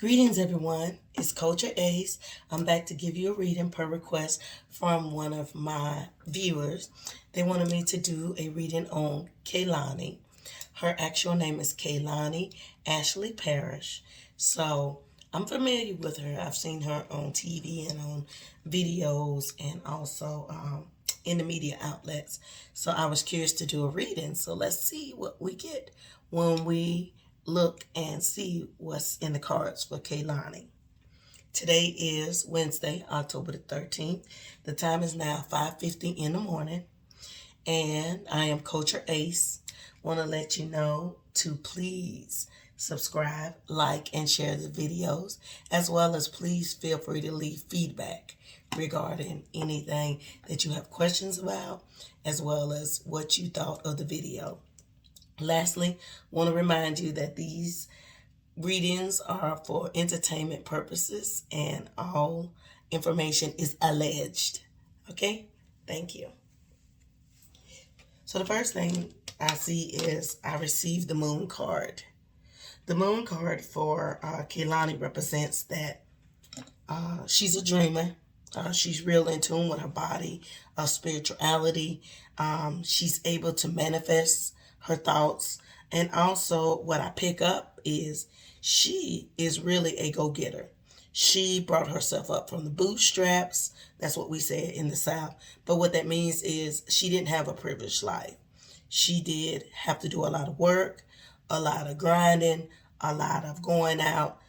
Greetings, everyone. It's Culture Ace. I'm back to give you a reading per request from one of my viewers. They wanted me to do a reading on Kehlani. Her actual name is Kehlani Ashley Parrish. So I'm familiar with her. I've seen her on TV and on videos and also in the media outlets. So I was curious to do a reading. So let's see what we get when we look and see what's in the cards for Kehlani. Today is Wednesday, October the 13th. The time is now 5:50 in the morning, and I am Culture Ace. Want to let you know to please subscribe, like, and share the videos, as well as please feel free to leave feedback regarding anything that you have questions about, as well as what you thought of the video. Lastly, want to remind you that these readings are for entertainment purposes and all information is alleged. Okay? Thank you. So the first thing I see is I received the moon card. The moon card for Kehlani represents that she's a dreamer. She's real in tune with her body, spirituality. She's able to manifest her thoughts. And also, what I pick up is she is really a go-getter. She brought herself up from the bootstraps. That's what we say in the South. But what that means is she didn't have a privileged life. She did have to do a lot of work, a lot of grinding, a lot of going out,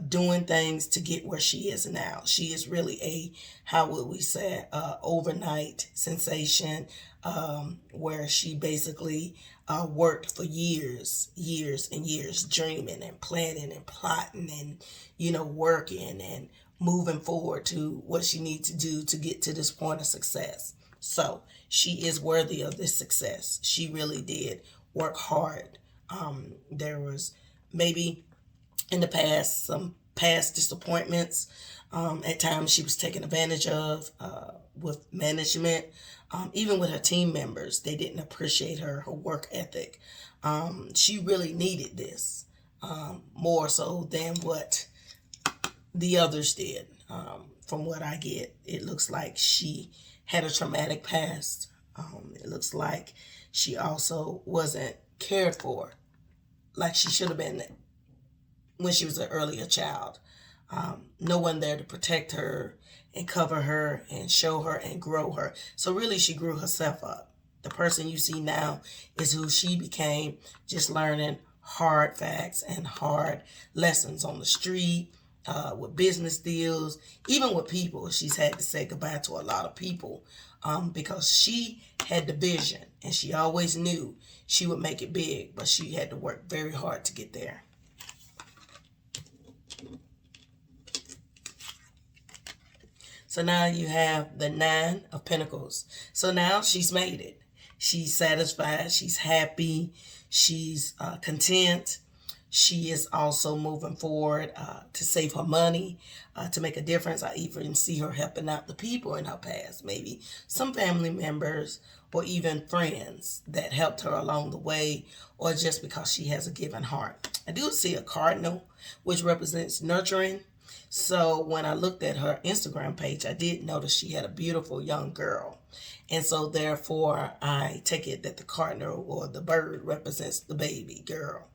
doing things to get where she is now. She is really a, how would we say, overnight sensation, where she basically worked for years and years, dreaming and planning and plotting and, working and moving forward to what she needs to do to get to this point of success. So she is worthy of this success. She really did work hard. There was maybe in the past some past disappointments. At times she was taken advantage of with management. Even with her team members, they didn't appreciate her work ethic. She really needed this more so than what the others did. From what I get, it looks like she had a traumatic past. It looks like she also wasn't cared for like she should have been when she was an earlier child. No one there to protect her and cover her and show her and grow her. So really she grew herself up. The person you see now is who she became, just learning hard facts and hard lessons on the street, with business deals, even with people. She's had to say goodbye to a lot of people because she had the vision and she always knew she would make it big, but she had to work very hard to get there. So now you have the Nine of Pentacles. So now she's made it. She's satisfied. She's happy. She's content. She is also moving forward to save her money, to make a difference. I even see her helping out the people in her past, maybe some family members or even friends that helped her along the way, or just because she has a giving heart. I do see a cardinal, which represents nurturing. So when I looked at her Instagram page, I did notice she had a beautiful young girl. And so therefore, I take it that the cardinal or the bird represents the baby girl.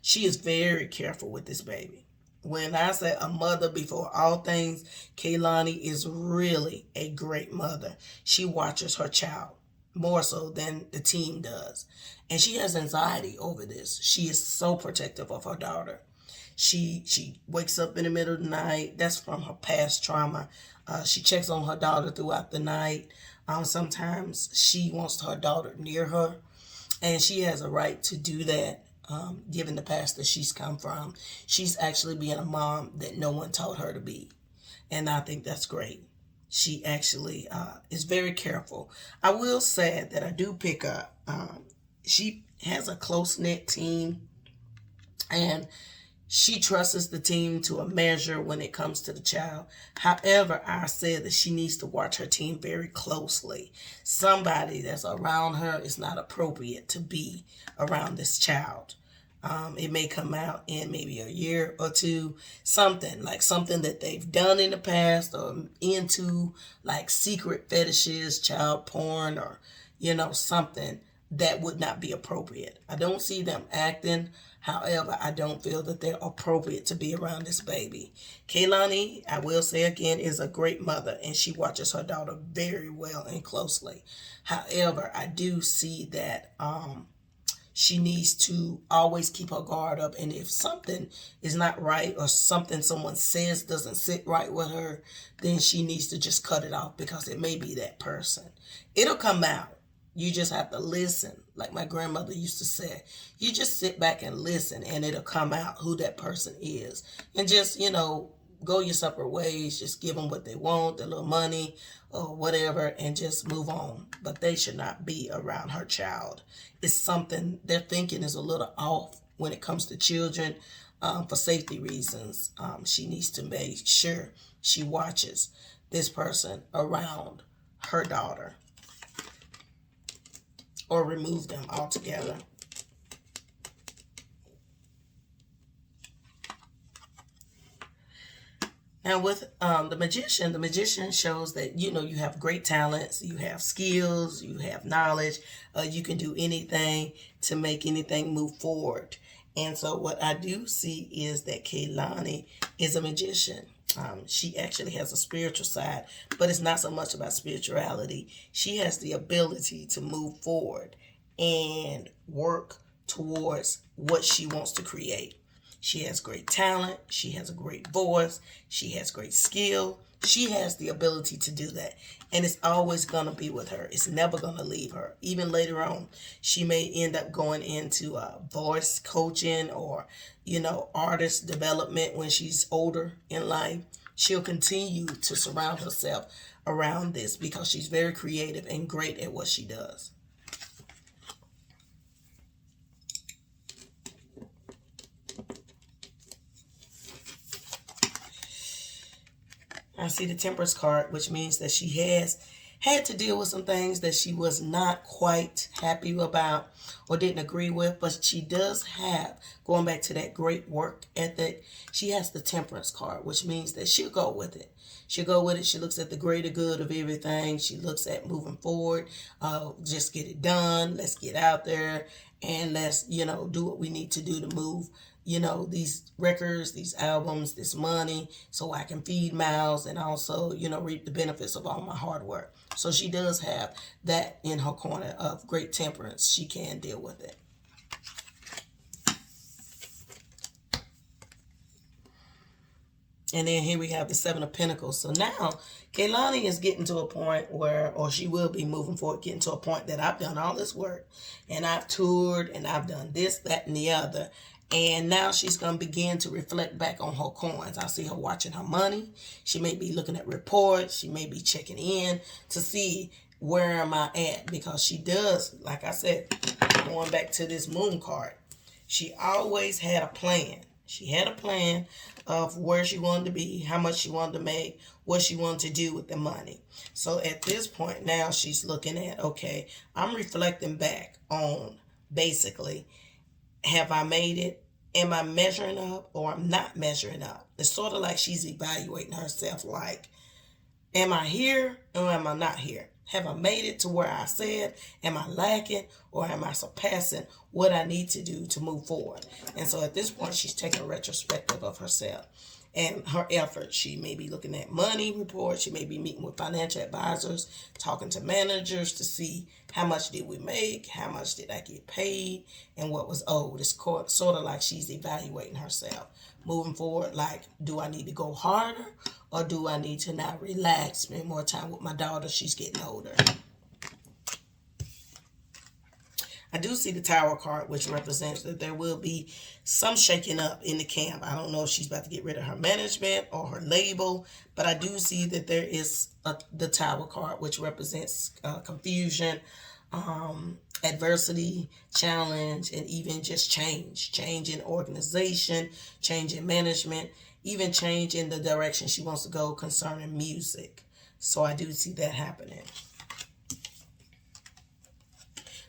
She is very careful with this baby. When I say a mother before all things, Kehlani is really a great mother. She watches her child more so than the team does. And she has anxiety over this. She is so protective of her daughter. She wakes up in the middle of the night. That's from her past trauma. She checks on her daughter throughout the night. Sometimes she wants her daughter near her, and she has a right to do that, given the past that she's come from. She's actually being a mom that no one taught her to be, and I think that's great. She actually is very careful. I will say that I do pick up. She has a close-knit team, and she trusts the team to a measure when it comes to the child. However, I said that she needs to watch her team very closely. Somebody that's around her is not appropriate to be around this child. It may come out in maybe a year or two, something like something that they've done in the past or into like secret fetishes, child porn, or, something that would not be appropriate. I don't see them acting. However, I don't feel that they're appropriate to be around this baby. Kehlani, I will say again, is a great mother and she watches her daughter very well and closely. However, I do see that she needs to always keep her guard up. And if something is not right or something someone says doesn't sit right with her, then she needs to just cut it off because it may be that person. It'll come out. You just have to listen. Like my grandmother used to say, you just sit back and listen and it'll come out who that person is. And just, go your separate ways. Just give them what they want, their little money or whatever, and just move on. But they should not be around her child. It's something, their thinking is a little off when it comes to children. For safety reasons, she needs to make sure she watches this person around her daughter or remove them altogether. Now with the magician shows that, you have great talents, you have skills, you have knowledge, you can do anything to make anything move forward. And so what I do see is that Kehlani is a magician. She actually has a spiritual side, but it's not so much about spirituality. She has the ability to move forward and work towards what she wants to create. She has great talent. She has a great voice. She has great skill. She has the ability to do that. And it's always going to be with her. It's never going to leave her. Even later on, she may end up going into voice coaching or, artist development when she's older in life. She'll continue to surround herself around this because she's very creative and great at what she does. I see the Temperance card, which means that she has had to deal with some things that she was not quite happy about or didn't agree with, but she does have, going back to that great work ethic, she has the Temperance card, which means that she'll go with it. She'll go with it. She looks at the greater good of everything. She looks at moving forward. Just get it done. Let's get out there and let's, do what we need to do to move, these records, these albums, this money, so I can feed mouths and also, reap the benefits of all my hard work. So she does have that in her corner of great temperance. She can deal with it. And then here we have the Seven of Pentacles. So now Kehlani is getting to a point where, or she will be moving forward, getting to a point that I've done all this work and I've toured and I've done this, that, and the other. And now she's going to begin to reflect back on her coins. I see her watching her money. She may be looking at reports. She may be checking in to see where am I at, because she does, like I said, going back to this moon card, she always had a plan. She had a plan of where she wanted to be, how much she wanted to make, what she wanted to do with the money. So at this point now she's looking at, okay, I'm reflecting back on basically, have I made it? Am I measuring up or I'm not measuring up? It's sort of like she's evaluating herself like, am I here or am I not here? Have I made it to where I said? Am I lacking or am I surpassing what I need to do to move forward? And so at this point, she's taking a retrospective of herself and her efforts. She may be looking at money reports. She may be meeting with financial advisors, talking to managers to see how much did we make, how much did I get paid, and what was owed. It's sort of like she's evaluating herself. Moving forward, like, do I need to go harder or do I need to now relax, spend more time with my daughter? She's getting older. I do see the Tower card, which represents that there will be some shaking up in the camp. I don't know if she's about to get rid of her management or her label, but I do see that there is the Tower card, which represents confusion, adversity, challenge, and even just change in organization, change in management, even change in the direction she wants to go concerning music. So I do see that happening.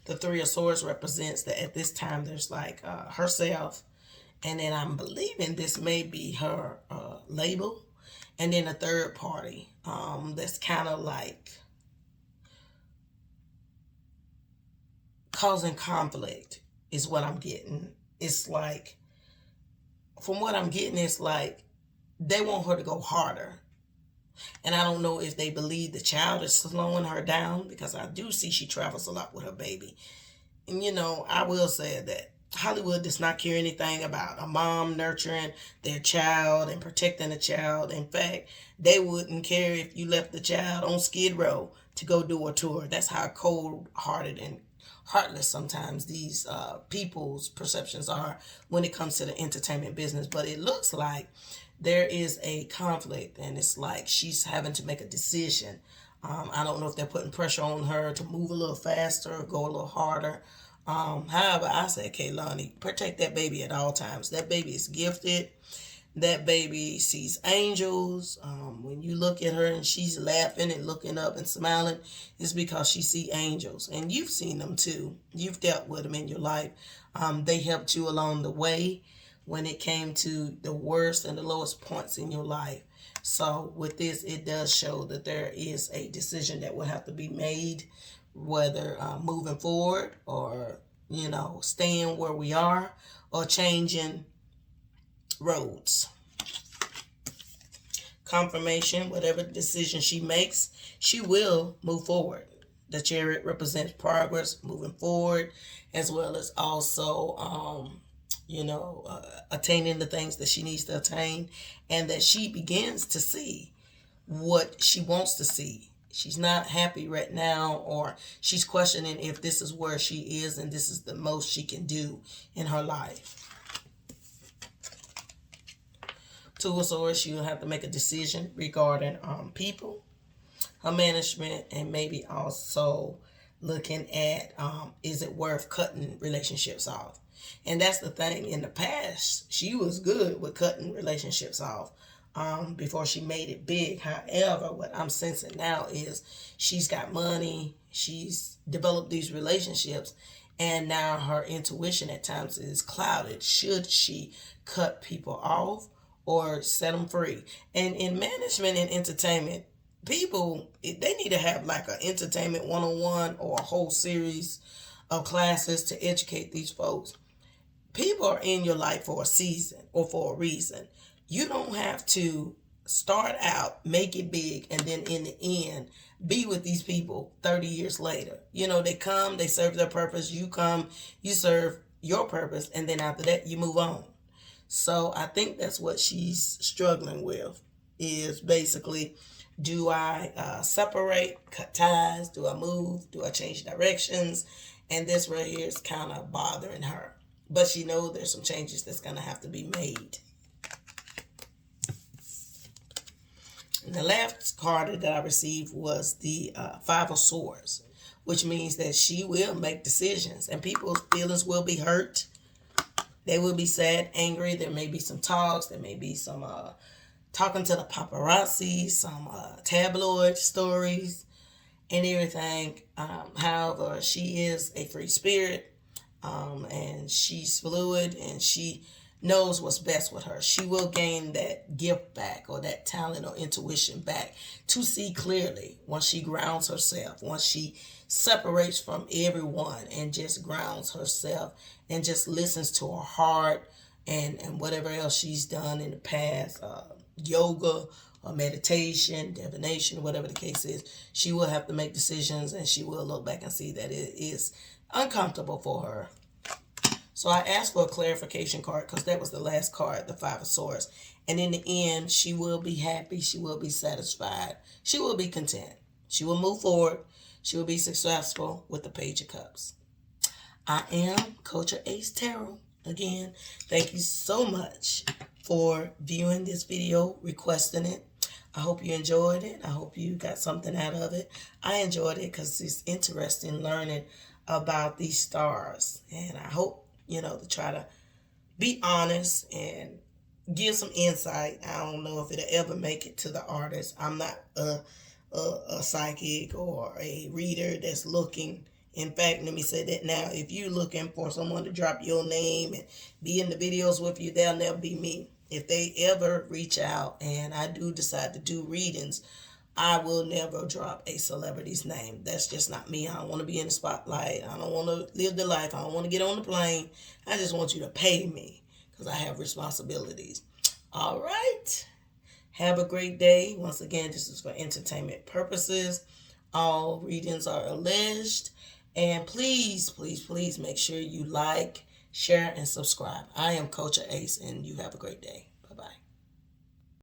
The Three of Swords represents that at this time there's like herself, and then I'm believing this may be her label, and then a third party that's kind of like causing conflict is what I'm getting. It's like, from what I'm getting, it's like they want her to go harder. And I don't know if they believe the child is slowing her down, because I do see she travels a lot with her baby. And I will say that Hollywood does not care anything about a mom nurturing their child and protecting the child. In fact, they wouldn't care if you left the child on Skid Row to go do a tour. That's how cold-hearted and heartless sometimes these people's perceptions are when it comes to the entertainment business. But it looks like there is a conflict, and it's like she's having to make a decision. I don't know if they're putting pressure on her to move a little faster or go a little harder. However, I said, Kehlani, protect that baby at all times. That baby is gifted. That baby sees angels. When you look at her and she's laughing and looking up and smiling, it's because she sees angels. And you've seen them too. You've dealt with them in your life. They helped you along the way when it came to the worst and the lowest points in your life. So with this, it does show that there is a decision that will have to be made, whether moving forward or, staying where we are or changing roads. Confirmation, whatever decision she makes, she will move forward. The Chariot represents progress, moving forward, as well as also, attaining the things that she needs to attain, and that she begins to see what she wants to see. She's not happy right now, or she's questioning if this is where she is and this is the most she can do in her life. Two of Swords, she'll have to make a decision regarding people, her management, and maybe also looking at is it worth cutting relationships off. And that's the thing. In the past, she was good with cutting relationships off before she made it big. However, what I'm sensing now is she's got money, she's developed these relationships, and now her intuition at times is clouded. Should she cut people off or set them free? And in management and entertainment, people, they need to have like an entertainment 101 or a whole series of classes to educate these folks. People are in your life for a season or for a reason. You don't have to start out, make it big, and then in the end, be with these people 30 years later. They come, they serve their purpose. You come, you serve your purpose, and then after that, you move on. So I think that's what she's struggling with, is basically, do I separate, cut ties? Do I move? Do I change directions? And this right here is kind of bothering her. But she knows there's some changes that's going to have to be made. And the last card that I received was the Five of Swords, which means that she will make decisions and people's feelings will be hurt. They will be sad, angry. There may be some talks. There may be some talking to the paparazzi, some tabloid stories and everything. However, she is a free spirit, and she's fluid, and she knows what's best with her. She will gain that gift back, or that talent or intuition back, to see clearly once she grounds herself, once she separates from everyone and just grounds herself and just listens to her heart and whatever else she's done in the past, yoga or meditation, divination, whatever the case is. She will have to make decisions, and she will look back and see that it is uncomfortable for her. So I asked for a clarification card because that was the last card, the Five of Swords. And in the end, she will be happy. She will be satisfied. She will be content. She will move forward. She will be successful with the Page of Cups. I am Culture Ace Tarot. Again, thank you so much for viewing this video, requesting it. I hope you enjoyed it. I hope you got something out of it. I enjoyed it because it's interesting learning about these stars. And I hope, to try to be honest and give some insight. I don't know if it'll ever make it to the artist. I'm not a psychic or a reader that's looking In fact, let me say that now. If you're looking for someone to drop your name and be in the videos with you, they'll never be me. If they ever reach out and I do decide to do readings, I will never drop a celebrity's name. That's just not me. I don't want to be in the spotlight. I don't want to live the life. I don't want to get on the plane. I just want you to pay me because I have responsibilities. All right. Have a great day. Once again, this is for entertainment purposes. All readings are alleged. And please, please, please make sure you like, share, and subscribe. I am Culture Ace, and you have a great day. Bye-bye.